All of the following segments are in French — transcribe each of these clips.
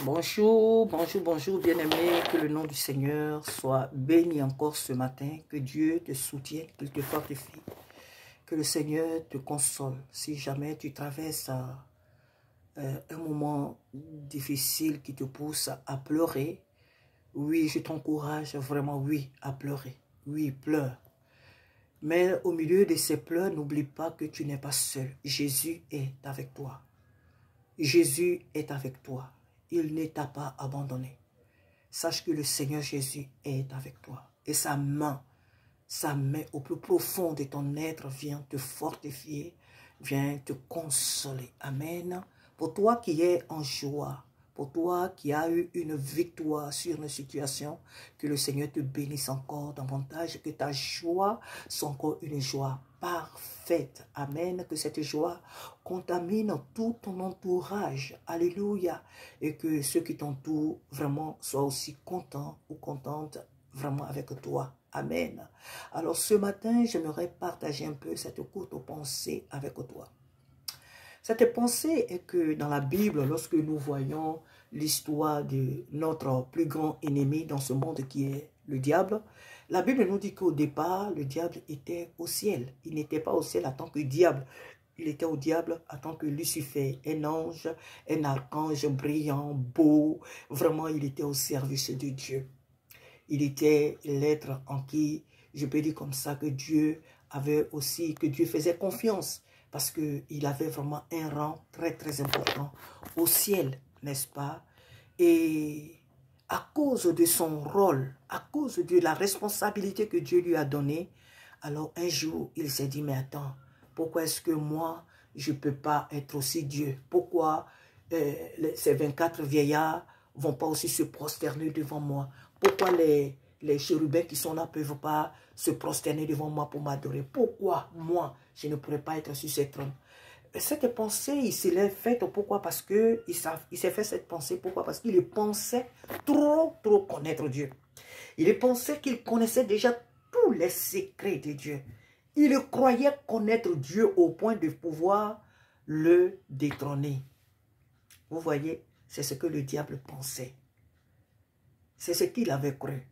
Bonjour, bonjour, bonjour, bien-aimé, que le nom du Seigneur soit béni encore ce matin, que Dieu te soutienne, qu'il te fortifie, que le Seigneur te console. Si jamais tu traverses un moment difficile qui te pousse à pleurer, oui, je t'encourage vraiment, oui, à pleurer, oui, pleure. Mais au milieu de ces pleurs, n'oublie pas que tu n'es pas seul. Jésus est avec toi. Jésus est avec toi. Il ne t'a pas abandonné. Sache que le Seigneur Jésus est avec toi. Et sa main au plus profond de ton être vient te fortifier, vient te consoler. Amen. Pour toi qui es en joie, pour toi qui as eu une victoire sur une situation, que le Seigneur te bénisse encore davantage, que ta joie soit encore une joie parfaite. Amen. Que cette joie contamine tout ton entourage. Alléluia. Et que ceux qui t'entourent vraiment soient aussi contents ou contentes vraiment avec toi. Amen. Alors ce matin, j'aimerais partager un peu cette courte pensée avec toi. Cette pensée est que dans la Bible, lorsque nous voyons l'histoire de notre plus grand ennemi dans ce monde qui est le diable, la Bible nous dit qu'au départ, le diable était au ciel. Il n'était pas au ciel en tant que diable. Il était au diable en tant que Lucifer, un ange, un archange brillant, beau. Vraiment, il était au service de Dieu. Il était l'être en qui, je peux dire comme ça, que Dieu avait aussi, que Dieu faisait confiance. Parce qu'il avait vraiment un rang très très important au ciel, n'est-ce pas? Et à cause de son rôle, à cause de la responsabilité que Dieu lui a donnée, alors un jour, il s'est dit, mais attends, pourquoi est-ce que moi, je ne peux pas être aussi Dieu? Pourquoi ces 24 vieillards ne vont pas aussi se prosterner devant moi? Pourquoi les chérubins qui sont là ne peuvent pas se prosterner devant moi pour m'adorer? Pourquoi moi, je ne pourrais pas être sur ce trône? Cette pensée, il se l'est faite. Pourquoi? Parce qu'il s'est fait cette pensée. Pourquoi? Parce qu'il pensait trop connaître Dieu. Il pensait qu'il connaissait déjà tous les secrets de Dieu. Il croyait connaître Dieu au point de pouvoir le détrôner. Vous voyez, c'est ce que le diable pensait. C'est ce qu'il avait cru.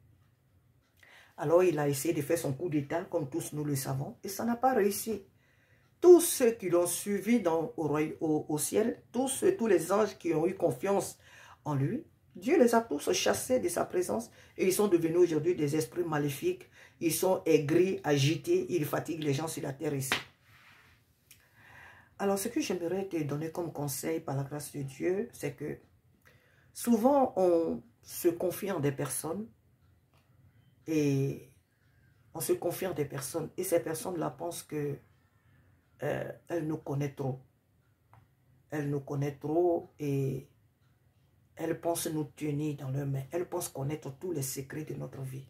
Alors il a essayé de faire son coup d'état, comme tous nous le savons, et ça n'a pas réussi. Tous ceux qui l'ont suivi au ciel, tous les anges qui ont eu confiance en lui, Dieu les a tous chassés de sa présence et ils sont devenus aujourd'hui des esprits maléfiques. Ils sont aigris, agités, ils fatiguent les gens sur la terre ici. Alors ce que j'aimerais te donner comme conseil par la grâce de Dieu, c'est que souvent on se confie en des personnes et ces personnes-là pensent que elle nous connaît trop. Elle nous connaît trop et elle pense nous tenir dans leurs mains. Elle pense connaître tous les secrets de notre vie.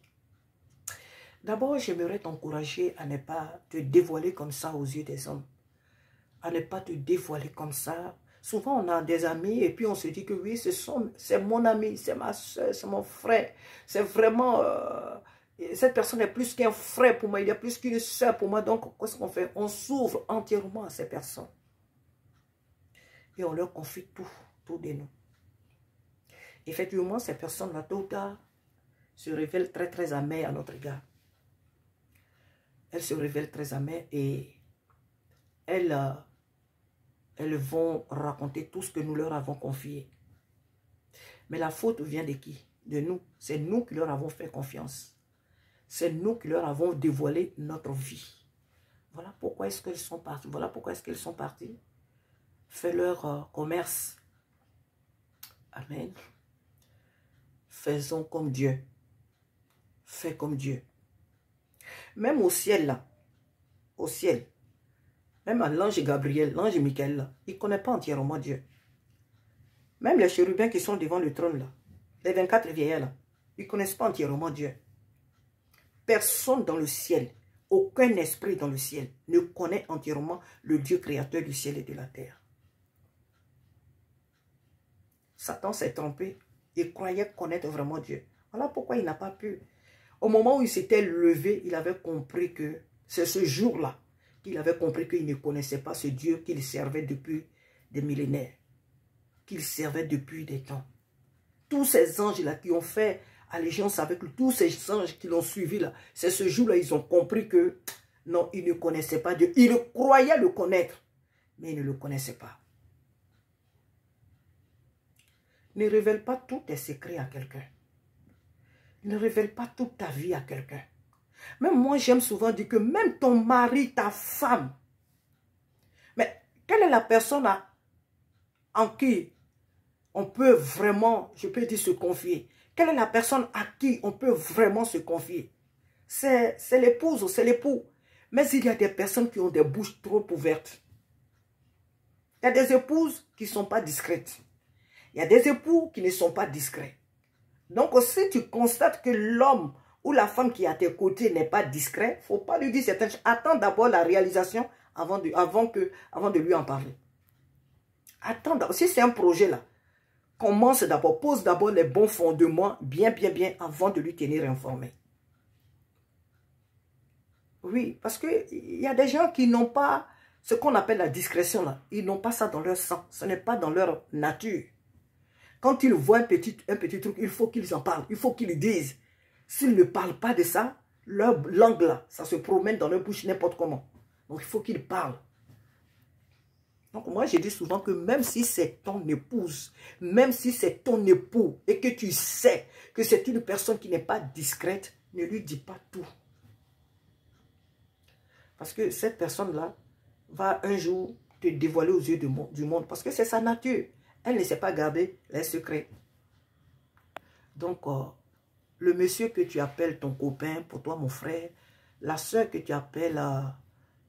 D'abord, j'aimerais t'encourager à ne pas te dévoiler comme ça aux yeux des hommes. À ne pas te dévoiler comme ça. Souvent, on a des amis et puis on se dit que oui, c'est mon ami, c'est ma soeur, c'est mon frère. C'est vraiment... cette personne est plus qu'un frère pour moi, il est plus qu'une soeur pour moi. Donc, qu'est-ce qu'on fait? On s'ouvre entièrement à ces personnes. Et on leur confie tout de nous. Effectivement, ces personnes-là, tôt ou tard, se révèlent très, très amères à notre égard. Elles se révèlent très amères et elles vont raconter tout ce que nous leur avons confié. Mais la faute vient de qui? De nous. C'est nous qui leur avons fait confiance. C'est nous qui leur avons dévoilé notre vie. Voilà pourquoi est-ce qu'elles sont parties. Voilà pourquoi est-ce qu'elles sont parties. Fais leur commerce. Amen. Faisons comme Dieu. Fais comme Dieu. Même au ciel là, au ciel, même à l'ange Gabriel, l'ange Michael là, il ne connaît pas entièrement Dieu. Même les chérubins qui sont devant le trône là, les 24 vieillards là, ils ne connaissent pas entièrement Dieu. Personne dans le ciel, aucun esprit dans le ciel ne connaît entièrement le Dieu créateur du ciel et de la terre. Satan s'est trompé. Il croyait connaître vraiment Dieu. Voilà pourquoi il n'a pas pu. Au moment où il s'était levé, il avait compris que c'est ce jour-là qu'il avait compris qu'il ne connaissait pas ce Dieu qu'il servait depuis des millénaires, qu'il servait depuis des temps. tous ces anges-là qui ont fait allégeance avec lui, tous ces anges qui l'ont suivi là, c'est ce jour-là, ils ont compris que non, ils ne connaissaient pas Dieu. Ils croyaient le connaître, mais ils ne le connaissaient pas. Ne révèle pas tous tes secrets à quelqu'un. Ne révèle pas toute ta vie à quelqu'un. Même moi, j'aime souvent dire que même ton mari, ta femme, mais quelle est la personne en qui on peut vraiment, je peux dire, se confier? Quelle est la personne à qui on peut vraiment se confier? C'est l'épouse ou c'est l'époux. Mais il y a des personnes qui ont des bouches trop ouvertes. Il y a des épouses qui ne sont pas discrètes. Il y a des époux qui ne sont pas discrets. Donc, si tu constates que l'homme ou la femme qui est à tes côtés n'est pas discret, il ne faut pas lui dire certaines choses. Attends d'abord la réalisation avant de lui en parler. Attends d'abord. Si c'est un projet là, commence d'abord, pose d'abord les bons fondements, bien, avant de lui tenir informé. Oui, parce qu'il y a des gens qui n'ont pas ce qu'on appelle la discrétion là. Ils n'ont pas ça dans leur sang. Ce n'est pas dans leur nature. Quand ils voient un petit truc, il faut qu'ils en parlent. Il faut qu'ils le disent. S'ils ne parlent pas de ça, leur langue là, ça se promène dans leur bouche n'importe comment. Donc il faut qu'ils parlent. Donc moi je dis souvent que même si c'est ton épouse, même si c'est ton époux et que tu sais que c'est une personne qui n'est pas discrète, ne lui dis pas tout. Parce que cette personne-là va un jour te dévoiler aux yeux du monde. Parce que c'est sa nature. Elle ne sait pas garder les secrets. Donc, le monsieur que tu appelles ton copain, pour toi mon frère, la soeur que tu appelles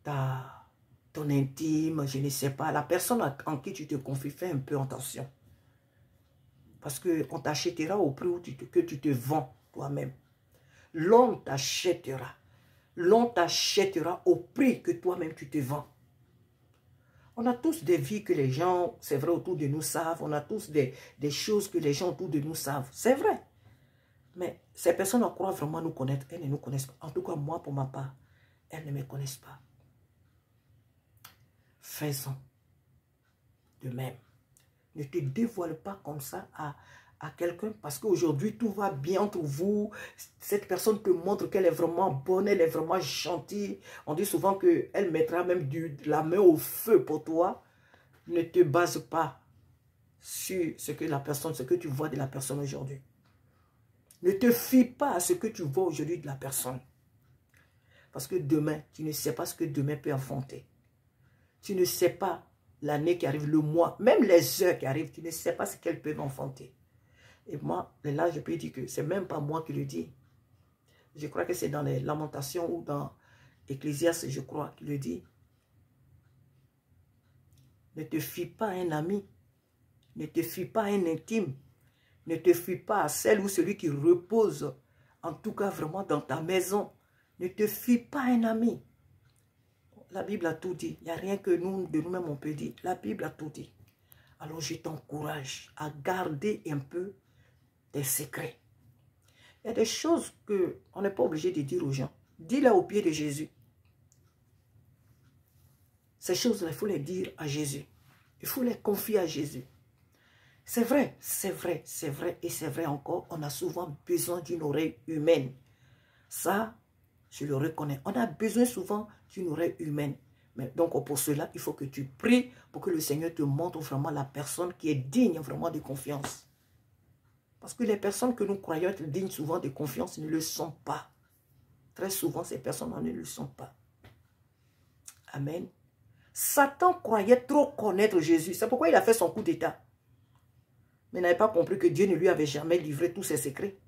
ton intime, je ne sais pas, la personne en qui tu te confies, fais un peu attention. Parce qu'on t'achètera au prix que tu te vends toi-même. L'homme t'achètera. L'on t'achètera au prix que toi-même tu te vends. On a tous des vies que les gens, c'est vrai, autour de nous savent. On a tous des choses que les gens autour de nous savent. C'est vrai. Mais ces personnes, on croit vraiment nous connaître. Elles ne nous connaissent pas. En tout cas, moi, pour ma part, elles ne me connaissent pas. Fais-en de même. Ne te dévoile pas comme ça à quelqu'un parce qu'aujourd'hui tout va bien entre vous. Cette personne te montre qu'elle est vraiment bonne, elle est vraiment gentille. On dit souvent qu'elle mettra même la main au feu pour toi. Ne te base pas sur ce que tu vois de la personne aujourd'hui. Ne te fie pas à ce que tu vois aujourd'hui de la personne. Parce que demain, tu ne sais pas ce que demain peut affronter. Tu ne sais pas l'année qui arrive, le mois, même les heures qui arrivent, tu ne sais pas ce qu'elles peuvent enfanter. Et moi, là, je peux dire que c'est même pas moi qui le dis. Je crois que c'est dans les Lamentations ou dans Ecclésiaste, je crois, qu'il le dit. Ne te fie pas à un ami. Ne te fie pas à un intime. Ne te fie pas à celle ou celui qui repose, en tout cas vraiment dans ta maison. Ne te fie pas à un ami. La Bible a tout dit. Il n'y a rien que nous, de nous-mêmes, on peut dire. La Bible a tout dit. Alors je t'encourage à garder un peu tes secrets. Il y a des choses qu'on n'est pas obligé de dire aux gens. Dis-les au pied de Jésus. Ces choses-là, il faut les dire à Jésus. Il faut les confier à Jésus. C'est vrai, c'est vrai, c'est vrai et c'est vrai encore. On a souvent besoin d'une oreille humaine. Ça, je le reconnais. On a besoin souvent d'une oreille humaine. Mais donc pour cela, il faut que tu pries pour que le Seigneur te montre vraiment la personne qui est digne vraiment de confiance. Parce que les personnes que nous croyons être dignes souvent de confiance ne le sont pas. Très souvent, ces personnes ne le sont pas. Amen. Satan croyait trop connaître Jésus. C'est pourquoi il a fait son coup d'état. Mais il n'avait pas compris que Dieu ne lui avait jamais livré tous ses secrets.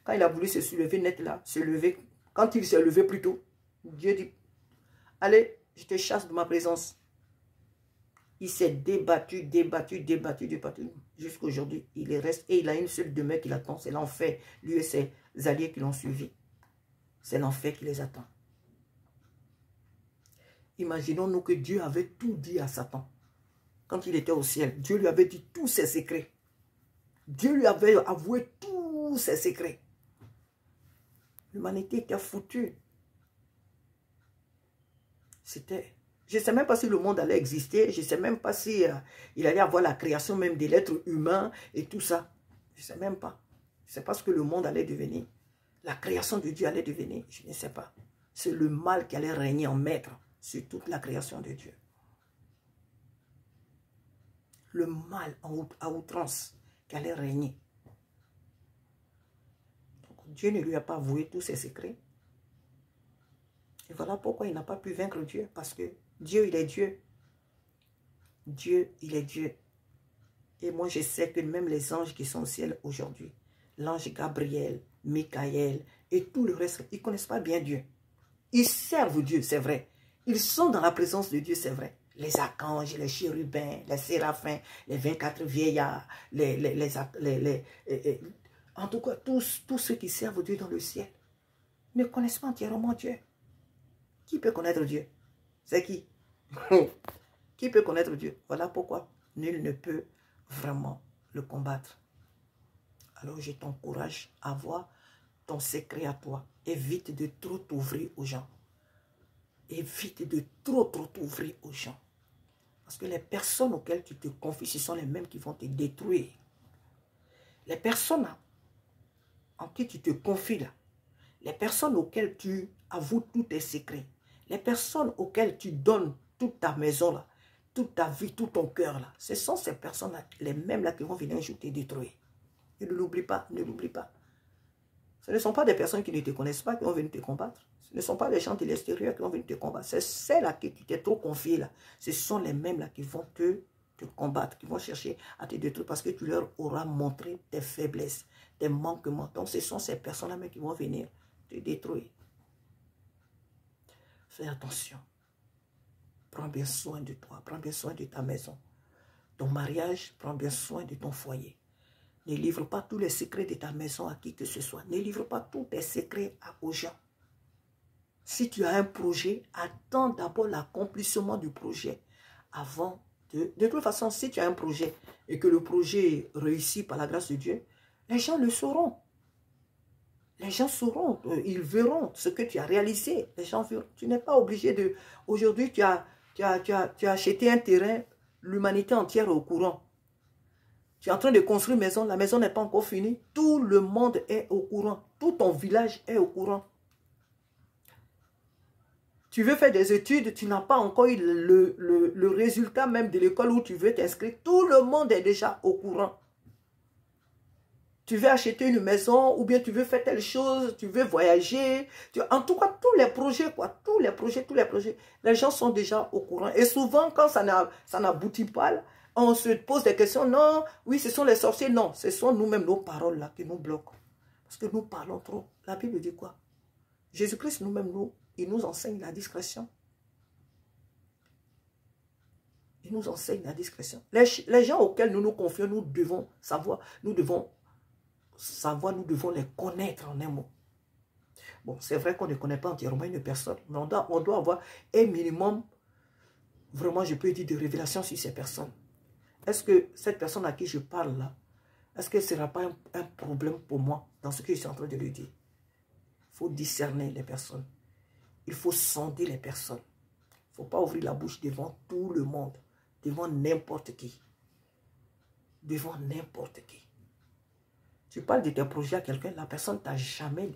Quand il a voulu se soulever net là, se lever, quand il s'est levé plus tôt, Dieu dit, allez, je te chasse de ma présence. Il s'est débattu, jusqu'à aujourd'hui. Il reste et il a une seule demeure qui l'attend. C'est l'enfer. Lui et ses alliés qui l'ont suivi. C'est l'enfer qui les attend. Imaginons-nous que Dieu avait tout dit à Satan. Quand il était au ciel, Dieu lui avait dit tous ses secrets. Dieu lui avait avoué tous ses secrets. L'humanité était foutue. C'était... Je ne sais même pas si le monde allait exister. Je ne sais même pas si il allait avoir la création même de l'être humain et tout ça. Je ne sais même pas. Je ne sais pas ce que le monde allait devenir. La création de Dieu allait devenir. Je ne sais pas. C'est le mal qui allait régner en maître sur toute la création de Dieu. Le mal à outrance qui allait régner. Donc, Dieu ne lui a pas avoué tous ses secrets. Et voilà pourquoi il n'a pas pu vaincre Dieu. Parce que Dieu, il est Dieu. Dieu, il est Dieu. Et moi, je sais que même les anges qui sont au ciel aujourd'hui, l'ange Gabriel, Michael et tout le reste, ils ne connaissent pas bien Dieu. Ils servent Dieu, c'est vrai. Ils sont dans la présence de Dieu, c'est vrai. Les archanges, les chérubins, les séraphins, les 24 vieillards, en tout cas, tous ceux qui servent Dieu dans le ciel ne connaissent pas entièrement Dieu. Qui peut connaître Dieu? C'est qui? Qui peut connaître Dieu? Voilà pourquoi nul ne peut vraiment le combattre. Alors je t'encourage à voir ton secret à toi. Évite de trop t'ouvrir aux gens. Évite de trop t'ouvrir aux gens. Parce que les personnes auxquelles tu te confies, ce sont les mêmes qui vont te détruire. Les personnes en qui tu te confies là, les personnes auxquelles tu avoues tous tes secrets, les personnes auxquelles tu donnes toute ta maison là, toute ta vie, tout ton cœur là, ce sont ces personnes-là, les mêmes là qui vont venir un jour te détruire. Et ne l'oublie pas, ne l'oublie pas. Ce ne sont pas des personnes qui ne te connaissent pas qui vont venir te combattre. Ce ne sont pas les gens de l'extérieur qui vont venir te combattre. C'est celles à qui tu t'es trop confié là. Ce sont les mêmes là qui vont te combattre, qui vont chercher à te détruire parce que tu leur auras montré tes faiblesses, tes manquements. Donc ce sont ces personnes-là même qui vont venir te détruire. Fais attention. Prends bien soin de toi, prends bien soin de ta maison. Ton mariage, prends bien soin de ton foyer. Ne livre pas tous les secrets de ta maison à qui que ce soit. Ne livre pas tous tes secrets aux gens. Si tu as un projet, attends d'abord l'accomplissement du projet avant de... De toute façon, si tu as un projet et que le projet réussit par la grâce de Dieu, les gens le sauront. Les gens sauront, ils verront ce que tu as réalisé. Les gens verront. Tu n'es pas obligé de... Aujourd'hui, tu as acheté un terrain, l'humanité entière est au courant. Tu es en train de construire une maison, la maison n'est pas encore finie. Tout le monde est au courant. Tout ton village est au courant. Tu veux faire des études, tu n'as pas encore eu le résultat même de l'école où tu veux t'inscrire. Tout le monde est déjà au courant. Tu veux acheter une maison ou bien tu veux faire telle chose, tu veux voyager. En tout cas, tous les projets, quoi. Tous les projets. Les gens sont déjà au courant. Et souvent, quand ça n'aboutit pas, on se pose des questions. Non, oui, ce sont les sorciers. Non, ce sont nous-mêmes, nos paroles là qui nous bloquent. Parce que nous parlons trop. La Bible dit quoi? Jésus-Christ nous-mêmes, il nous enseigne la discrétion. Il nous enseigne la discrétion. Les gens auxquels nous nous confions, nous devons savoir, nous devons les connaître en un mot. Bon, c'est vrai qu'on ne connaît pas entièrement une personne, mais on doit avoir un minimum, vraiment, je peux dire, de révélation sur ces personnes. Est-ce que cette personne à qui je parle là, est-ce que ce ne sera pas un problème pour moi dans ce que je suis en train de lui dire? Il faut discerner les personnes. Il faut sonder les personnes. Il ne faut pas ouvrir la bouche devant tout le monde, devant n'importe qui. Devant n'importe qui. Tu parles de tes projets à quelqu'un, la personne ne t'a jamais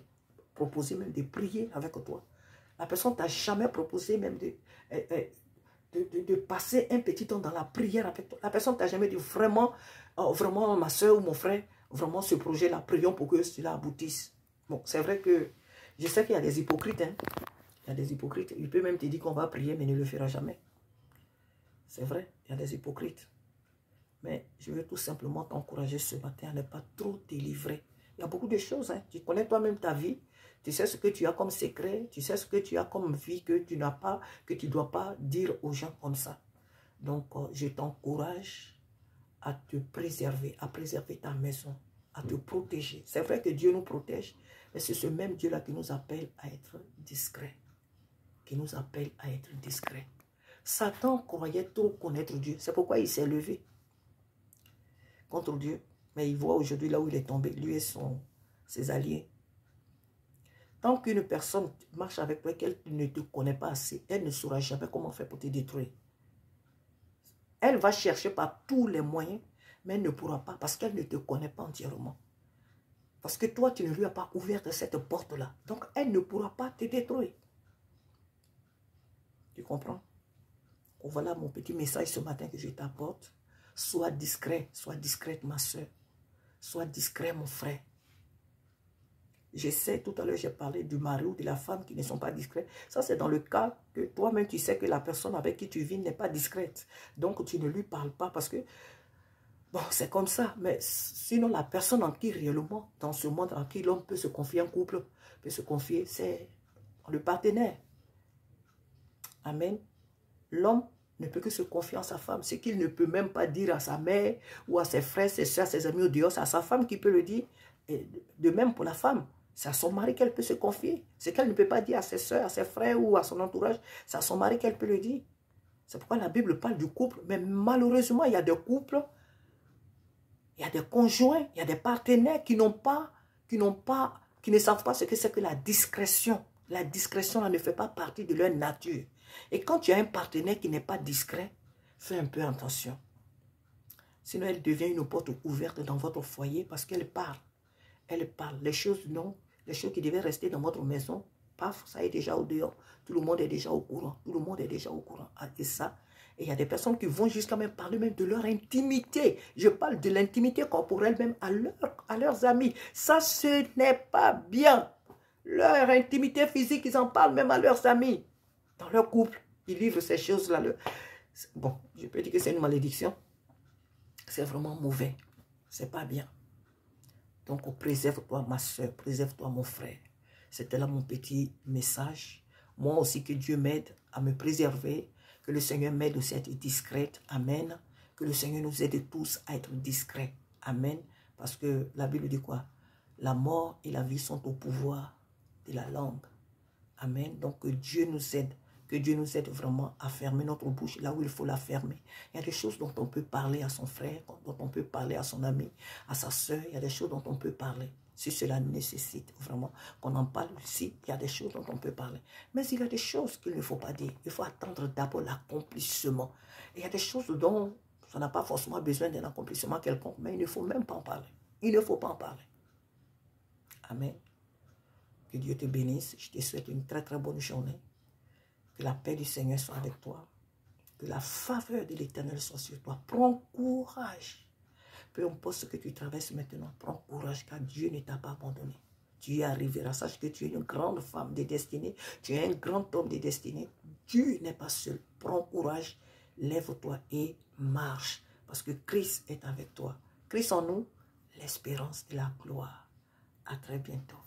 proposé même de prier avec toi. La personne ne t'a jamais proposé même de passer un petit temps dans la prière avec toi. La personne ne t'a jamais dit vraiment, vraiment ma soeur ou mon frère, vraiment ce projet-là, prions pour que cela aboutisse. Bon, c'est vrai que je sais qu'il y a des hypocrites. Hein. Il y a des hypocrites. Il peut même te dire qu'on va prier, mais il ne le fera jamais. C'est vrai, il y a des hypocrites. Mais je veux tout simplement t'encourager ce matin à ne pas trop te livrer. Il y a beaucoup de choses. Hein. Tu connais toi-même ta vie. Tu sais ce que tu as comme secret. Tu sais ce que tu as comme vie que tu n'as pas, que tu ne dois pas dire aux gens comme ça. Donc, je t'encourage à te préserver, à préserver ta maison, à te protéger. C'est vrai que Dieu nous protège, mais c'est ce même Dieu-là qui nous appelle à être discret. Qui nous appelle à être discret. Satan croyait trop connaître Dieu. C'est pourquoi il s'est levé contre Dieu. Mais il voit aujourd'hui là où il est tombé, lui et ses alliés. Tant qu'une personne marche avec toi et qu'elle ne te connaît pas assez, elle ne saura jamais comment faire pour te détruire. Elle va chercher par tous les moyens mais elle ne pourra pas parce qu'elle ne te connaît pas entièrement. Parce que toi, tu ne lui as pas ouvert cette porte-là. Donc, elle ne pourra pas te détruire. Tu comprends? Voilà mon petit message ce matin que je t'apporte. Sois discret, sois discrète ma soeur. Sois discret mon frère. Je sais, tout à l'heure j'ai parlé du mari ou de la femme qui ne sont pas discrets. Ça c'est dans le cas que toi-même tu sais que la personne avec qui tu vis n'est pas discrète. Donc tu ne lui parles pas parce que, bon c'est comme ça. Mais sinon la personne en qui réellement, dans ce monde en qui l'homme peut se confier, un couple peut se confier, c'est le partenaire. Amen. L'homme ne peut que se confier en sa femme. Ce qu'il ne peut même pas dire à sa mère ou à ses frères, ses soeurs, ses amis au dehors, c'est à sa femme qui peut le dire. Et de même pour la femme, c'est à son mari qu'elle peut se confier. Ce qu'elle ne peut pas dire à ses soeurs, à ses frères ou à son entourage, c'est à son mari qu'elle peut le dire. C'est pourquoi la Bible parle du couple. Mais malheureusement, il y a des couples, il y a des conjoints, il y a des partenaires qui ne savent pas ce que c'est que la discrétion. La discrétion là, ne fait pas partie de leur nature. Et quand tu as un partenaire qui n'est pas discret, fais un peu attention. Sinon, elle devient une porte ouverte dans votre foyer parce qu'elle parle. Elle parle. Les choses non, les choses qui devaient rester dans votre maison, paf, ça est déjà au dehors. Tout le monde est déjà au courant. Tout le monde est déjà au courant. Et ça, et il y a des personnes qui vont jusqu'à même parler même de leur intimité. Je parle de l'intimité corporelle même à leurs amis. Ça, ce n'est pas bien. Leur intimité physique, ils en parlent même à leurs amis. Dans leur couple, ils livrent ces choses-là. Bon, je peux dire que c'est une malédiction. C'est vraiment mauvais. C'est pas bien. Donc, préserve-toi, ma soeur. Préserve-toi, mon frère. C'était là mon petit message. Moi aussi, que Dieu m'aide à me préserver. Que le Seigneur m'aide aussi à être discrète. Amen. Que le Seigneur nous aide tous à être discrets. Amen. Parce que la Bible dit quoi? La mort et la vie sont au pouvoir de la langue. Amen. Donc, que Dieu nous aide. Que Dieu nous aide vraiment à fermer notre bouche là où il faut la fermer. Il y a des choses dont on peut parler à son frère, dont on peut parler à son ami, à sa soeur. Il y a des choses dont on peut parler. Si cela nécessite vraiment qu'on en parle aussi, il y a des choses dont on peut parler. Mais il y a des choses qu'il ne faut pas dire. Il faut attendre d'abord l'accomplissement. Et il y a des choses dont ça n'a pas forcément besoin d'un accomplissement quelconque, mais il ne faut même pas en parler. Il ne faut pas en parler. Amen. Que Dieu te bénisse. Je te souhaite une très très bonne journée. Que la paix du Seigneur soit avec toi. Que la faveur de l'Éternel soit sur toi. Prends courage. Peu importe ce que tu traverses maintenant, prends courage car Dieu ne t'a pas abandonné. Tu y arriveras. Sache que tu es une grande femme de destinée. Tu es un grand homme de destinée. Dieu n'est pas seul. Prends courage. Lève-toi et marche. Parce que Christ est avec toi. Christ en nous, l'espérance et la gloire. À très bientôt.